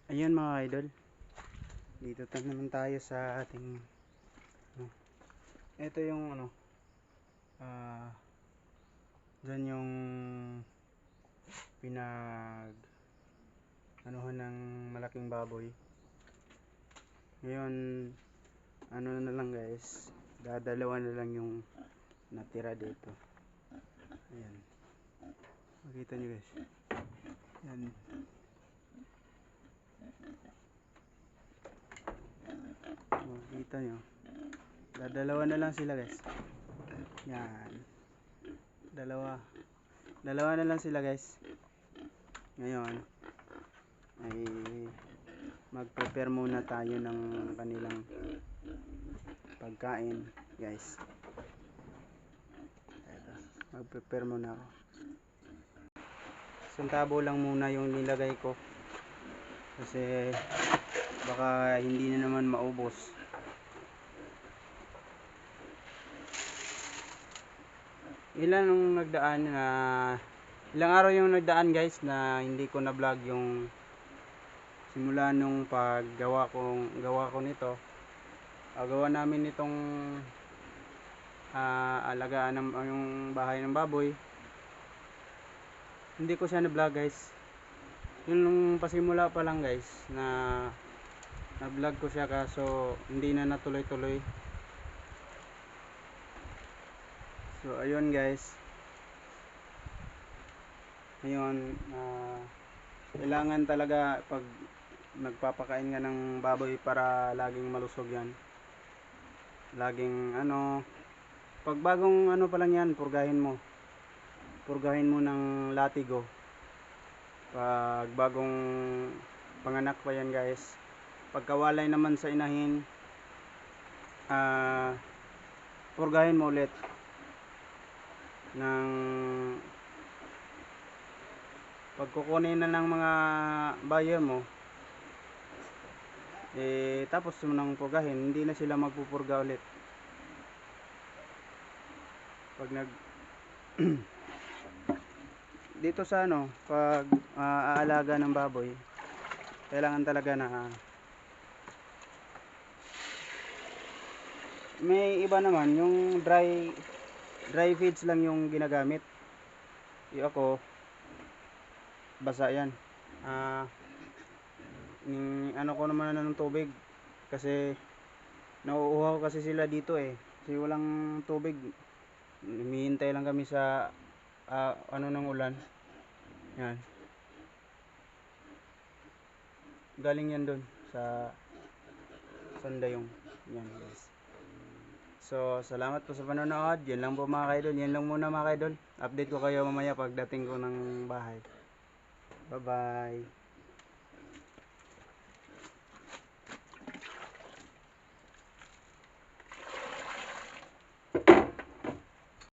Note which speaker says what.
Speaker 1: Ayun mga idol, dito naman tayo sa ating ito yung ah dyan yung pinag anuhan ng malaking baboy. Ngayon na lang guys, dadalawa na lang yung natira dito. Ayan, makita nyo guys, yan. Makita nyo, dadalawa na lang sila guys. Yan, dalawa na lang sila guys. Ngayon ay mag-prepare muna tayo ng kanilang pagkain guys. Eto, mag-prepare muna ako. Santabo lang muna yung nilagay ko kasi baka hindi na naman maubos. Ilang araw yung nagdaan guys na hindi ko na vlog yung simula nung gawa ko nito. Gawa namin itong alagaan ng yung bahay ng baboy. Hindi ko siya na vlog guys. Yun nung pasimula pa lang guys na vlog ko siya, kaso hindi na natuloy-tuloy. So ayun guys, ngayon kailangan talaga pag nagpapakain ka ng baboy para laging malusog yan, laging pag bagong pa lang yan, purgahin mo ng latigo. Pag bagong panganak pa yan guys, pagkawalay naman sa inahin, purgahin mo ulit ng pagkukunin na ng mga buyer mo, tapos mo nang purgahin, hindi na sila magpupurga ulit. Pag dito sa pag aalaga ng baboy, kailangan talaga na may iba naman yung dry feeds lang yung ginagamit. Yung ako, basa yan. Ko naman ng tubig kasi nauuhaw kasi sila dito kasi walang tubig. Humihintay lang kami sa ng ulan. Yan, galing yan dun sa Sandayong. Yan guys. So salamat po sa panonood. Yan lang po mga kaidol. Yan lang muna mga kaidol. Update ko kayo mamaya pagdating ko ng bahay. Bye bye.